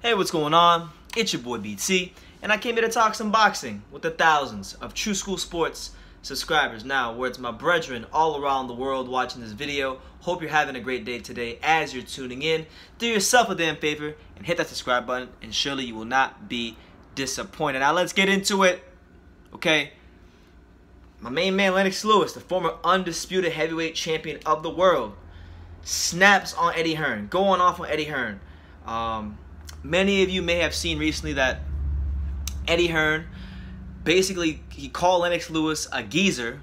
Hey, what's going on? It's your boy BT, and I came here to talk some boxing with the thousands of True School Sports subscribers. Now, words my brethren all around the world watching this video. Hope you're having a great day today as you're tuning in. Do yourself a damn favor and hit that subscribe button, and surely you will not be disappointed. Now, let's get into it. Okay. My main man, Lennox, the former undisputed heavyweight champion of the world, snaps on Eddie Hearn, going off on Eddie Hearn. Many of you may have seen recently that Eddie Hearn basically he called Lennox Lewis a geezer,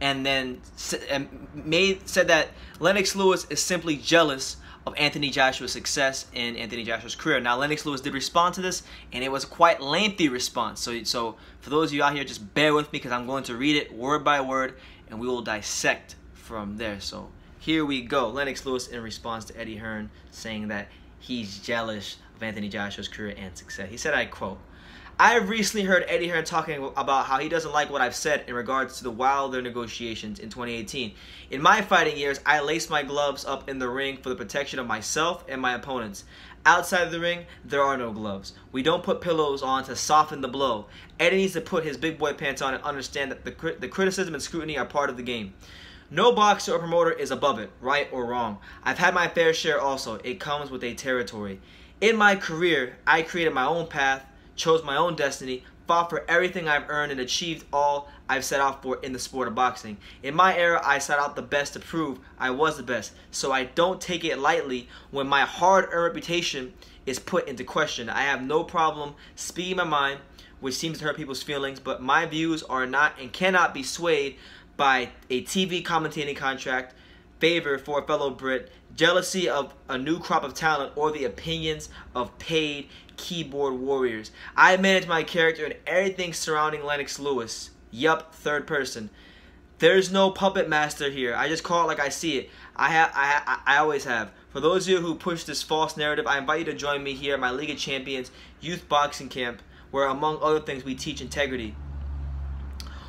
and then said that Lennox Lewis is simply jealous of Anthony Joshua's success in Anthony Joshua's career. Now, Lennox Lewis did respond to this, and it was a quite lengthy response. So for those of you out here, just bear with me because I'm going to read it word by word, and we will dissect from there. So here we go. Lennox Lewis in response to Eddie Hearn saying that he's jealous of Anthony Joshua's career and success. He said, I quote, "I have recently heard Eddie Hearn talking about how he doesn't like what I've said in regards to the Wilder negotiations in 2018. In my fighting years, I laced my gloves up in the ring for the protection of myself and my opponents. Outside of the ring, there are no gloves. We don't put pillows on to soften the blow. Eddie needs to put his big boy pants on and understand that the criticism and scrutiny are part of the game. No boxer or promoter is above it, right or wrong. I've had my fair share also. It comes with a territory. In my career, I created my own path, chose my own destiny, fought for everything I've earned, and achieved all I've set out for in the sport of boxing. In my era, I set out the best to prove I was the best, so I don't take it lightly when my hard-earned reputation is put into question. I have no problem speaking my mind, which seems to hurt people's feelings, but my views are not and cannot be swayed by a TV commentating contract, favor for a fellow Brit, jealousy of a new crop of talent, or the opinions of paid keyboard warriors. I manage my character and everything surrounding Lennox Lewis. Yup, third person. There's no puppet master here. I just call it like I see it. I always have. For those of you who push this false narrative, I invite you to join me here at my League of Champions youth boxing camp, where among other things we teach integrity.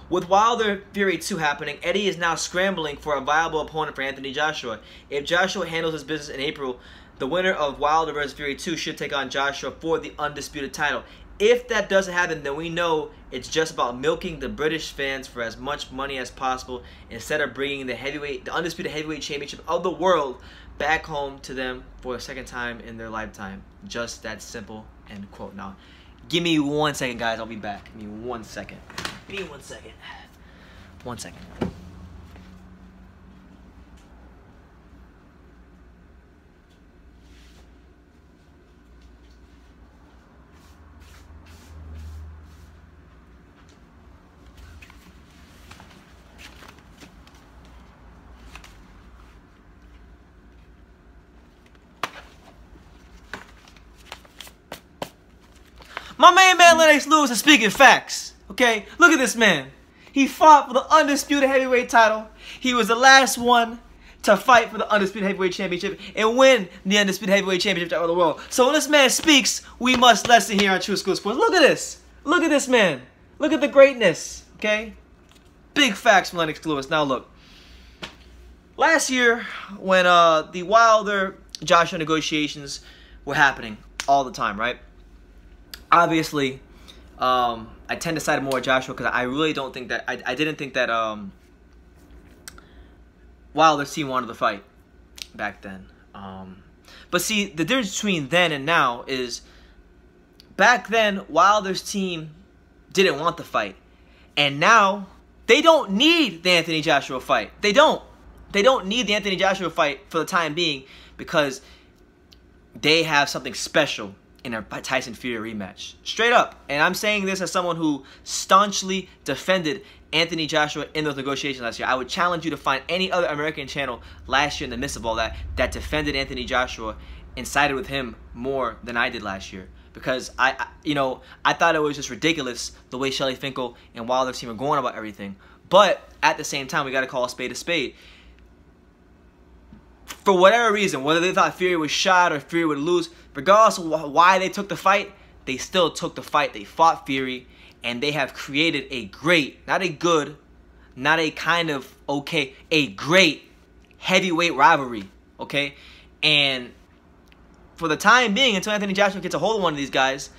With Wilder Fury 2 happening, Eddie is now scrambling for a viable opponent for Anthony Joshua. If Joshua handles his business in April, the winner of Wilder vs. Fury 2 should take on Joshua for the undisputed title. If that doesn't happen, then we know it's just about milking the British fans for as much money as possible instead of bringing the undisputed heavyweight championship of the world back home to them for a second time in their lifetime. Just that simple, end quote. Now, give me 1 second, guys. I'll be back. Give me 1 second. Give me 1 second. 1 second. My main man Lennox Lewis is speaking facts. Okay, look at this man. He fought for the undisputed heavyweight title. He was the last one to fight for the undisputed heavyweight championship and win the undisputed heavyweight championship of the world. So when this man speaks, we must listen here on True School Sports. Look at this. Look at this man. Look at the greatness. Okay, big facts from Lennox Lewis. Now look. Last year, when the Wilder Joshua negotiations were happening all the time, right? Obviously, I tend to side more with Joshua because I really don't think that I didn't think that Wilder's team wanted to fight back then. But see, the difference between then and now is back then Wilder's team didn't want the fight, and now they don't need the Anthony Joshua fight. They don't need the Anthony Joshua fight for the time being because they have something special in a Tyson Fury rematch. Straight up. And I'm saying this as someone who staunchly defended Anthony Joshua in those negotiations last year. I would challenge you to find any other American channel last year in the midst of all that defended Anthony Joshua and sided with him more than I did last year. Because I thought it was just ridiculous the way Shelly Finkel and Wilder's team were going about everything. But at the same time, we got to call a spade a spade. For whatever reason, whether they thought Fury was shot or Fury would lose, regardless of why they took the fight, they still took the fight. They fought Fury, and they have created a great, not a good, not a kind of okay, a great heavyweight rivalry, okay? And for the time being, until Anthony Joshua gets a hold of one of these guys,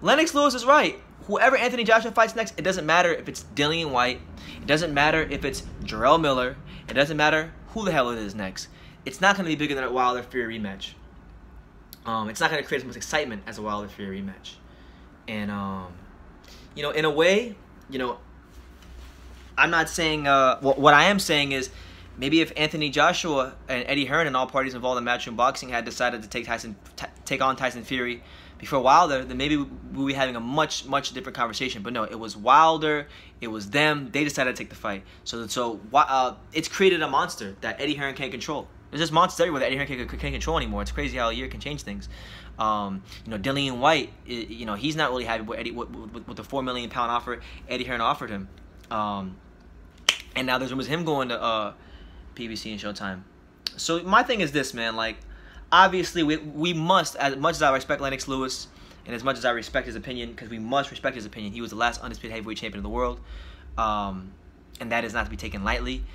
Lennox Lewis is right. Whoever Anthony Joshua fights next, it doesn't matter if it's Dillian White. It doesn't matter if it's Jarrell Miller. It doesn't matter who the hell it is next. It's not going to be bigger than a Wilder Fury rematch. It's not going to create as much excitement as a Wilder Fury rematch. And, you know, in a way, you know, I'm not saying, what I am saying is, maybe if Anthony Joshua and Eddie Hearn and all parties involved in matchroom boxing had decided to take on Tyson Fury before Wilder, then maybe we'd be having a much different conversation. But no, it was Wilder, it was them. They decided to take the fight. So it's created a monster that Eddie Hearn can't control. There's just monsters everywhere that Eddie Hearn can't control anymore. It's crazy how a year can change things. You know, Dillian White, you know, he's not really happy with the $4 million offer Eddie Hearn offered him. And now there's rumors of him going to PBC and Showtime. So my thing is this, man. Like, obviously, we must, as much as I respect Lennox Lewis and as much as I respect his opinion, because we must respect his opinion. He was the last undisputed heavyweight champion of the world, and that is not to be taken lightly.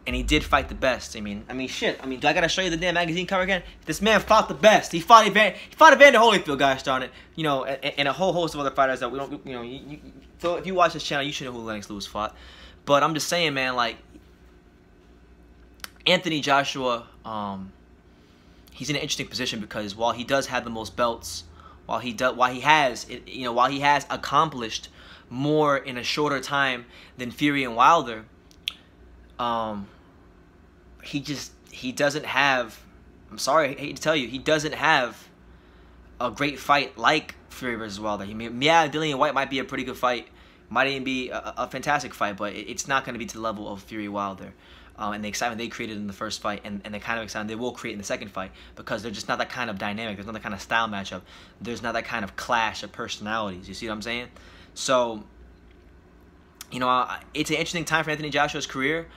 And he did fight the best. I mean, shit. I mean, do I gotta show you the damn magazine cover again? This man fought the best. He fought Evander Holyfield, guys, darn it. You know, and a whole host of other fighters that we don't. You know, so if you watch this channel, you should know who Lennox Lewis fought. But I'm just saying, man, like, Anthony Joshua, he's in an interesting position because while he does have the most belts, while he has accomplished more in a shorter time than Fury and Wilder, he doesn't have. I'm sorry, I hate to tell you, he doesn't have a great fight like Fury versus Wilder. Yeah, Dillian White might be a pretty good fight, might even be a fantastic fight, but it's not going to be to the level of Fury Wilder. And the excitement they created in the first fight and the kind of excitement they will create in the second fight, because they're just not that kind of dynamic. There's not that kind of style matchup. There's not that kind of clash of personalities. You see what I'm saying? So, you know, it's an interesting time for Anthony Joshua's career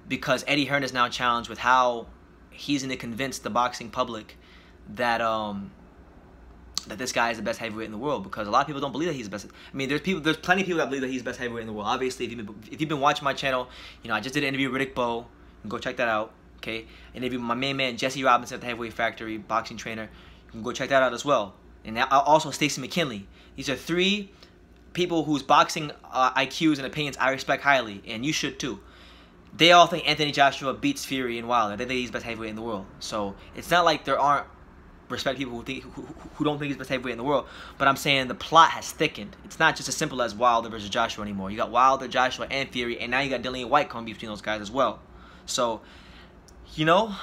because Eddie Hearn is now challenged with how he's going to convince the boxing public that that this guy is the best heavyweight in the world, because a lot of people don't believe that he's the best. I mean, there's plenty of people that believe that he's the best heavyweight in the world. Obviously, if you've been watching my channel, you know, I just did an interview with Riddick Bowe. You can go check that out, okay? An interview with my main man, Jesse Robinson at the Heavyweight Factory, boxing trainer. You can go check that out as well. And also Stacey McKinley. These are three people whose boxing IQs and opinions I respect highly, and you should too. They all think Anthony Joshua beats Fury and Wilder. They think he's the best heavyweight in the world. So it's not like there aren't respect people who don't think he's the best heavyweight in the world, but I'm saying the plot has thickened. It's not just as simple as Wilder versus Joshua anymore. You got Wilder, Joshua, and Fury, and now you got Dillian White coming between those guys as well. So, you know,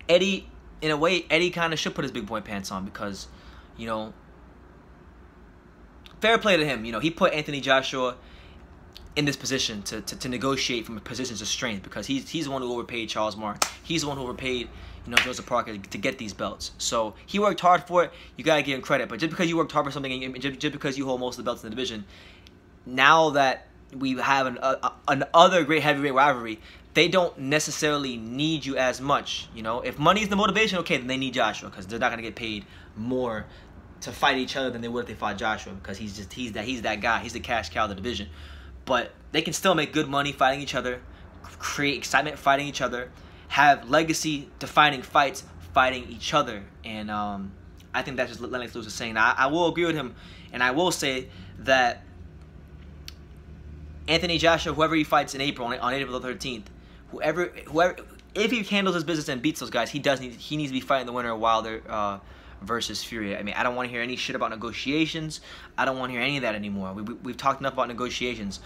Eddie, in a way, Eddie kind of should put his big boy pants on because, you know, fair play to him. You know, he put Anthony Joshua in this position to negotiate from positions of strength, because he's the one who overpaid Charles Martin. He's the one who overpaid, you know, Joseph Parker to get these belts. So he worked hard for it. You gotta give him credit. But just because you worked hard for something, and just because you hold most of the belts in the division, now that we have another great heavyweight rivalry, they don't necessarily need you as much. You know, if money is the motivation, okay, then they need Joshua, because they're not gonna get paid more to fight each other than they would if they fought Joshua, because he's that guy. He's the cash cow of the division. But they can still make good money fighting each other, create excitement fighting each other, have legacy-defining fights fighting each other. And I think that's just what Lennox Lewis is saying. Now, I will agree with him, and I will say that Anthony Joshua, whoever he fights in April, on April the 13th, whoever, if he handles his business and beats those guys, he needs to be fighting the winner of Wilder versus Fury. I mean, I don't want to hear any shit about negotiations. I don't want to hear any of that anymore. We've talked enough about negotiations.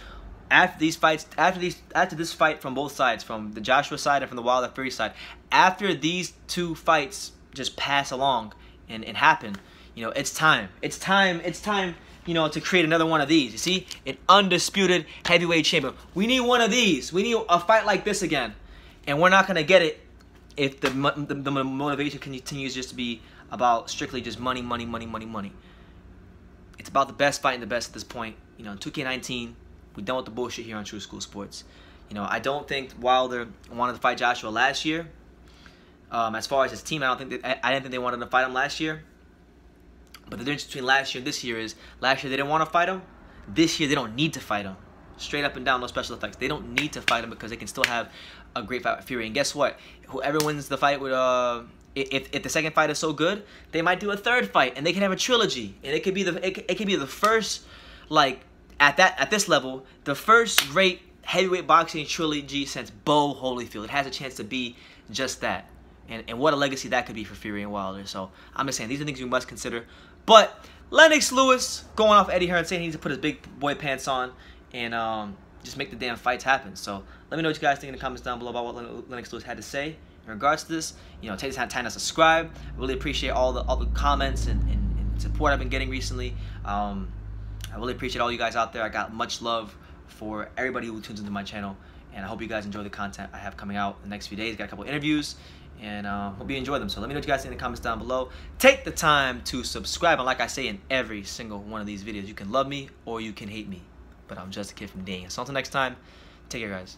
After these fights, after this fight from both sides, from the Joshua side and from the Wilder Fury side, after these two fights just pass along and happen, you know, it's time. It's time, you know, to create another one of these. You see, an undisputed heavyweight champion. We need one of these. We need a fight like this again, and we're not gonna get it if the motivation continues just to be about strictly just money. It's about the best fighting the best at this point. You know, in 2K19, we're done with the bullshit here on True School Sports. You know, I don't think Wilder wanted to fight Joshua last year. As far as his team, I didn't think they wanted to fight him last year. But the difference between last year and this year is, last year they didn't want to fight him. This year they don't need to fight him. Straight up and down, no special effects. They don't need to fight him because they can still have a great fight with Fury. And guess what? Whoever wins the fight with if the second fight is so good, they might do a third fight, and they can have a trilogy, and it could be the first, like at this level, the first great heavyweight boxing trilogy since Bo Holyfield. It has a chance to be just that, and what a legacy that could be for Fury and Wilder. So I'm just saying these are things you must consider. But Lennox Lewis going off Eddie Hearn saying he needs to put his big boy pants on and just make the damn fights happen. So let me know what you guys think in the comments down below about what Lennox Lewis had to say in regards to this. You know, take the time to subscribe. I really appreciate all the comments and support I've been getting recently. I really appreciate all you guys out there. I got much love for everybody who tunes into my channel, and I hope you guys enjoy the content I have coming out in the next few days. Got a couple interviews, and hope you enjoy them. So let me know what you guys think in the comments down below. Take the time to subscribe, and like I say in every single one of these videos, you can love me or you can hate me, but I'm just a kid from Dane. So until next time, take care, guys.